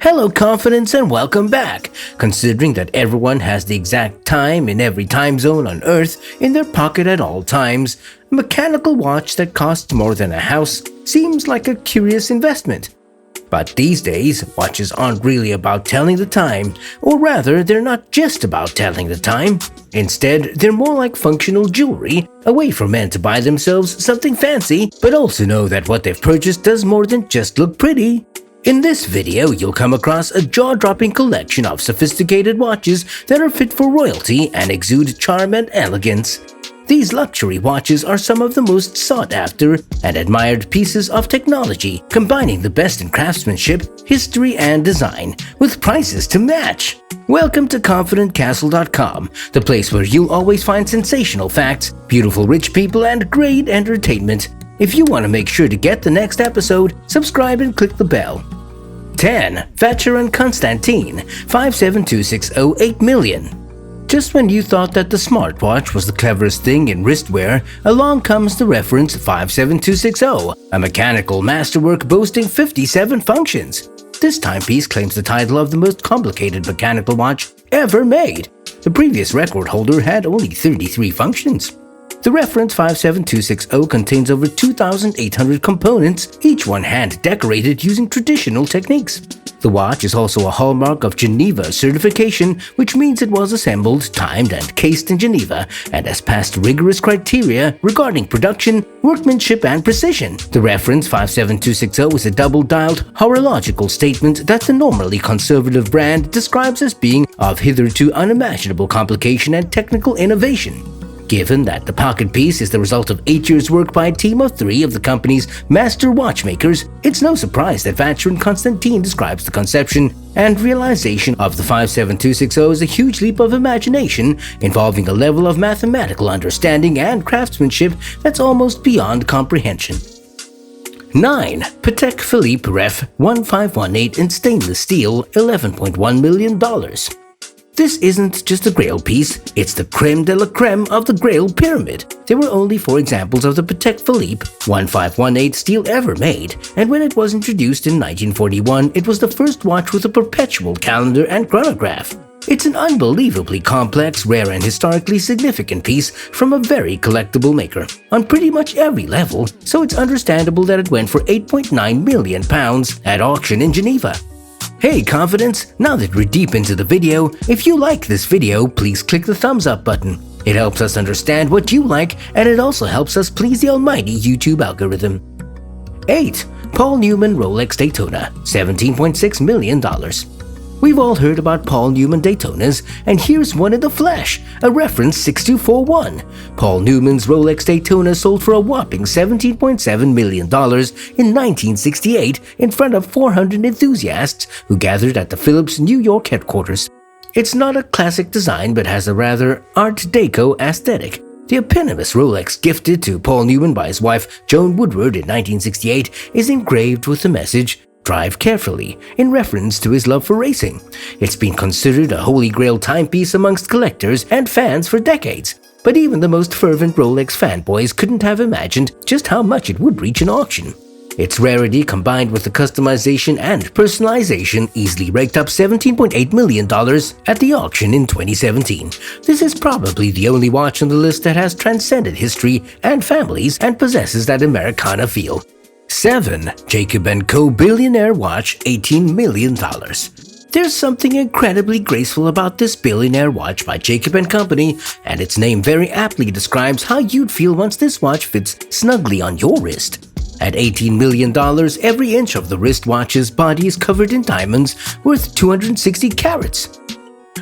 Hello confidence and welcome back. Considering that everyone has the exact time in every time zone on Earth in their pocket at all times, a mechanical watch that costs more than a house seems like a curious investment. But these days, watches aren't really about telling the time, or rather, they're not just about telling the time. Instead, they're more like functional jewelry, a way for men to buy themselves something fancy, but also know that what they've purchased does more than just look pretty. In this video, you'll come across a jaw-dropping collection of sophisticated watches that are fit for royalty and exude charm and elegance. These luxury watches are some of the most sought-after and admired pieces of technology, combining the best in craftsmanship, history, and design, with prices to match. Welcome to ConfidentCastle.com, the place where you'll always find sensational facts, beautiful rich people, and great entertainment. If you want to make sure to get the next episode, subscribe and click the bell. 10. Vacheron Constantin 57260 8 million. Just when you thought that the smartwatch was the cleverest thing in wristwear, along comes the reference 57260, a mechanical masterwork boasting 57 functions. This timepiece claims the title of the most complicated mechanical watch ever made. The previous record holder had only 33 functions. The reference 57260 contains over 2,800 components, each one hand-decorated using traditional techniques. The watch is also a hallmark of Geneva certification, which means it was assembled, timed, and cased in Geneva, and has passed rigorous criteria regarding production, workmanship, and precision. The reference 57260 is a double-dialed, horological statement that the normally conservative brand describes as being of hitherto unimaginable complication and technical innovation. Given that the pocket piece is the result of 8 years' work by a team of 3 of the company's master watchmakers, it's no surprise that Vacheron Constantin describes the conception and realization of the 57260 as a huge leap of imagination involving a level of mathematical understanding and craftsmanship that's almost beyond comprehension. 9. Patek Philippe Ref 1518 in stainless steel, $11.1 million. This isn't just a grail piece, it's the creme de la creme of the grail pyramid. There were only 4 examples of the Patek Philippe 1518 steel ever made, and when it was introduced in 1941, it was the first watch with a perpetual calendar and chronograph. It's an unbelievably complex, rare, and historically significant piece from a very collectible maker on pretty much every level, so it's understandable that it went for £8.9 million at auction in Geneva. Hey confidence, now that we're deep into the video, if you like this video, please click the thumbs up button. It helps us understand what you like, and it also helps us please the almighty YouTube algorithm. 8. Paul Newman Rolex Daytona, $17.6 million. We've all heard about Paul Newman Daytonas, and here's one in the flesh, a reference 6241. Paul Newman's Rolex Daytona sold for a whopping $17.7 million in 1968 in front of 400 enthusiasts who gathered at the Philips New York headquarters. It's not a classic design but has a rather Art Deco aesthetic. The eponymous Rolex gifted to Paul Newman by his wife Joan Woodward in 1968 is engraved with the message, "Drive carefully," in reference to his love for racing. It's been considered a holy grail timepiece amongst collectors and fans for decades, but even the most fervent Rolex fanboys couldn't have imagined just how much it would reach in auction. Its rarity combined with the customization and personalization easily raked up $17.8 million at the auction in 2017. This is probably the only watch on the list that has transcended history and families and possesses that Americana feel. 7. Jacob & Co. Billionaire watch, $18 million. There's something incredibly graceful about this Billionaire watch by Jacob & Company, and its name very aptly describes how you'd feel once this watch fits snugly on your wrist. At $18 million, every inch of the wristwatch's body is covered in diamonds worth 260 carats.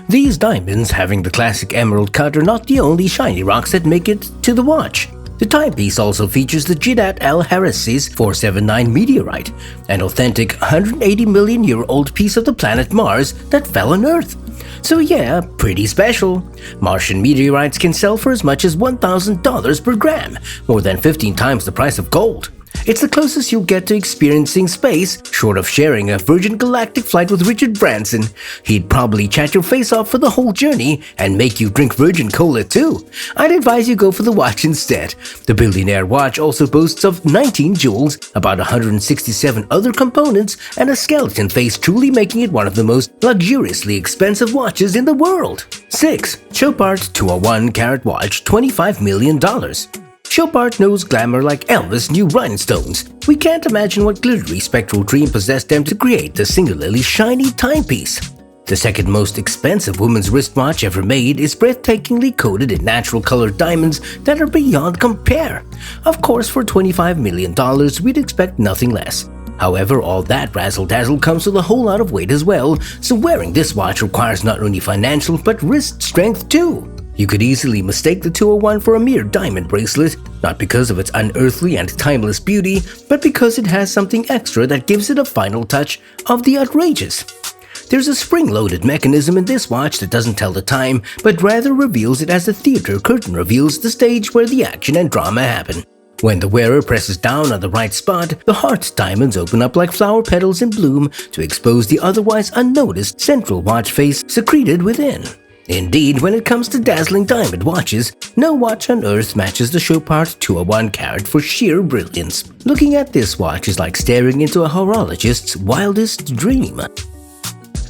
These diamonds, having the classic emerald cut, are not the only shiny rocks that make it to the watch. The timepiece also features the Jiddat al-Harisi's 479 meteorite, an authentic 180 million-year-old piece of the planet Mars that fell on Earth. So yeah, pretty special. Martian meteorites can sell for as much as $1,000 per gram, more than 15 times the price of gold. It's the closest you'll get to experiencing space, short of sharing a Virgin Galactic flight with Richard Branson. He'd probably chat your face off for the whole journey and make you drink Virgin Cola too. I'd advise you go for the watch instead. The Billionaire watch also boasts of 19 jewels, about 167 other components, and a skeleton face, truly making it one of the most luxuriously expensive watches in the world. 6. Chopard 201 Carat watch, $25 million. Chopard knows glamour like Elvis knew rhinestones. We can't imagine what glittery spectral dream possessed them to create the singularly shiny timepiece. The second most expensive woman's wristwatch ever made is breathtakingly coated in natural colored diamonds that are beyond compare. Of course, for $25 million, we'd expect nothing less. However, all that razzle-dazzle comes with a whole lot of weight as well, so wearing this watch requires not only financial but wrist strength too. You could easily mistake the 201 for a mere diamond bracelet, not because of its unearthly and timeless beauty, but because it has something extra that gives it a final touch of the outrageous. There's a spring-loaded mechanism in this watch that doesn't tell the time, but rather reveals it as the theater curtain reveals the stage where the action and drama happen. When the wearer presses down on the right spot, the heart diamonds open up like flower petals in bloom to expose the otherwise unnoticed central watch face secreted within. Indeed, when it comes to dazzling diamond watches, no watch on earth matches the Chopard 201 Carat for sheer brilliance. Looking at this watch is like staring into a horologist's wildest dream.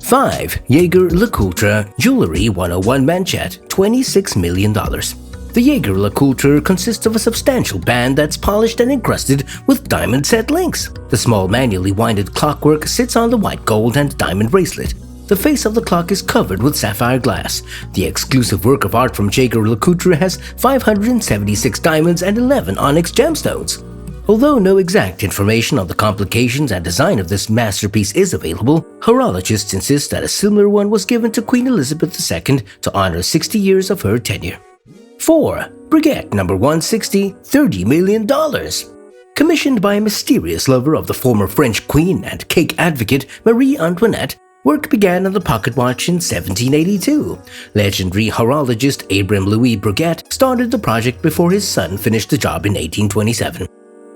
5. JaegerLeCoultre Jewelry 101 Manchette, $26 million. The JaegerLeCoultre consists of a substantial band that's polished and encrusted with diamond set links. The small manually winded clockwork sits on the white gold and diamond bracelet. The face of the clock is covered with sapphire glass. The exclusive work of art from JaegerLeCoultre has 576 diamonds and 11 onyx gemstones. Although no exact information on the complications and design of this masterpiece is available, horologists insist that a similar one was given to Queen Elizabeth II to honor 60 years of her tenure. 4. Breguet No. 160, $30 million. Commissioned by a mysterious lover of the former French queen and cake advocate Marie Antoinette, work began on the pocket watch in 1782. Legendary horologist Abraham Louis Breguet started the project before his son finished the job in 1827.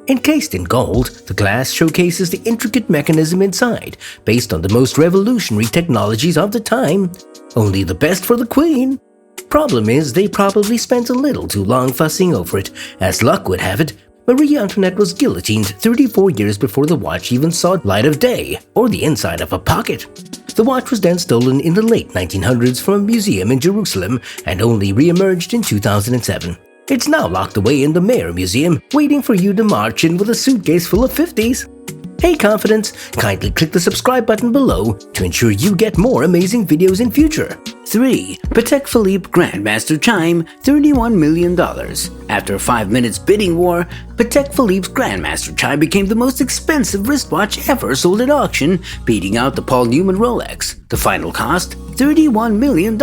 Encased in gold, the glass showcases the intricate mechanism inside, based on the most revolutionary technologies of the time. Only the best for the queen. Problem is, they probably spent a little too long fussing over it. As luck would have it, Marie Antoinette was guillotined 34 years before the watch even saw light of day, or the inside of a pocket. The watch was then stolen in the late 1900s from a museum in Jerusalem and only re-emerged in 2007. It's now locked away in the Mayer Museum, waiting for you to march in with a suitcase full of 50s. Hey Confidence, kindly click the subscribe button below to ensure you get more amazing videos in future. 3. Patek Philippe Grandmaster Chime, $31 million. After a 5 minutes bidding war, Patek Philippe's Grandmaster Chime became the most expensive wristwatch ever sold at auction, beating out the Paul Newman Rolex. The final cost, $31 million.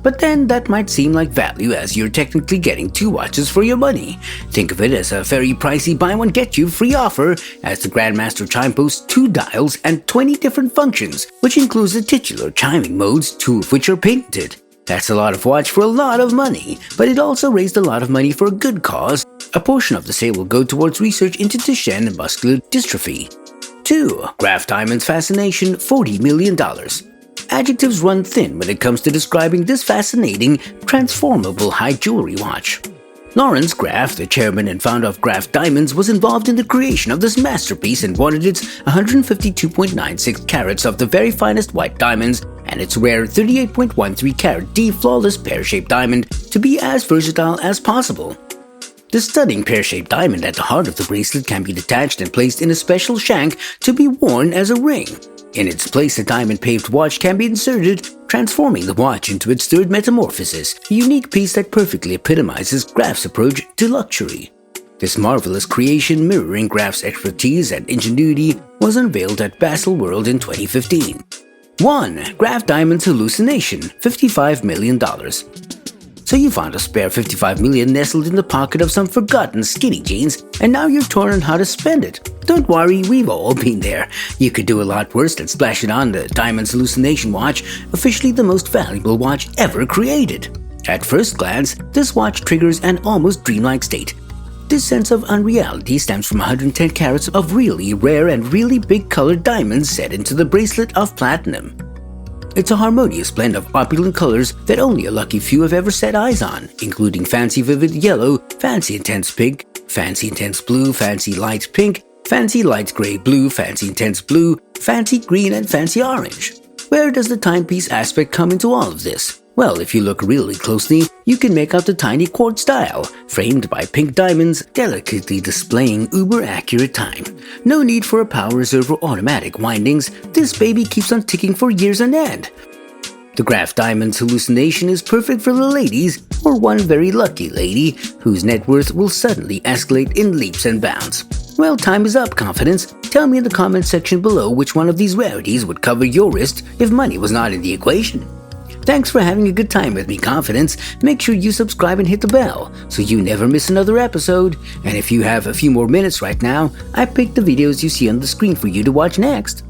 But then that might seem like value as you're technically getting 2 watches for your money. Think of it as a very pricey buy one get you free offer, as the Grandmaster Chime boasts 2 dials and 20 different functions, which includes the titular chiming modes, 2 of which are patented. That's a lot of watch for a lot of money, but it also raised a lot of money for a good cause. A portion of the sale will go towards research into Duchenne muscular dystrophy. 2. Graff Diamonds Fascination, $40 million. Adjectives run thin when it comes to describing this fascinating, transformable high jewelry watch. Lawrence Graff, the chairman and founder of Graff Diamonds, was involved in the creation of this masterpiece and wanted its 152.96 carats of the very finest white diamonds and its rare 38.13 carat D flawless pear-shaped diamond to be as versatile as possible. The stunning pear-shaped diamond at the heart of the bracelet can be detached and placed in a special shank to be worn as a ring. In its place, a diamond-paved watch can be inserted, transforming the watch into its third metamorphosis, a unique piece that perfectly epitomizes Graff's approach to luxury. This marvelous creation, mirroring Graff's expertise and ingenuity, was unveiled at Baselworld in 2015. 1. Graff Diamonds Hallucination, $55 million. So you found a spare $55 million nestled in the pocket of some forgotten skinny jeans, and now you're torn on how to spend it. Don't worry, we've all been there. You could do a lot worse than splash it on the Diamonds Hallucination watch, officially the most valuable watch ever created. At first glance, this watch triggers an almost dreamlike state. This sense of unreality stems from 110 carats of really rare and really big colored diamonds set into the bracelet of platinum. It's a harmonious blend of opulent colors that only a lucky few have ever set eyes on, including fancy vivid yellow, fancy intense pink, fancy intense blue, fancy light pink, fancy light gray blue, fancy intense blue, fancy green, and fancy orange. Where does the timepiece aspect come into all of this? Well, if you look really closely, you can make out the tiny quartz dial, framed by pink diamonds, delicately displaying uber-accurate time. No need for a power reserve or automatic windings, this baby keeps on ticking for years on end. The Graff Diamonds Hallucination is perfect for the ladies, or one very lucky lady, whose net worth will suddenly escalate in leaps and bounds. Well, time is up, Confidence. Tell me in the comment section below which one of these rarities would cover your wrist if money was not in the equation. Thanks for having a good time with me, Confidence. Make sure you subscribe and hit the bell so you never miss another episode. And if you have a few more minutes right now, I picked the videos you see on the screen for you to watch next.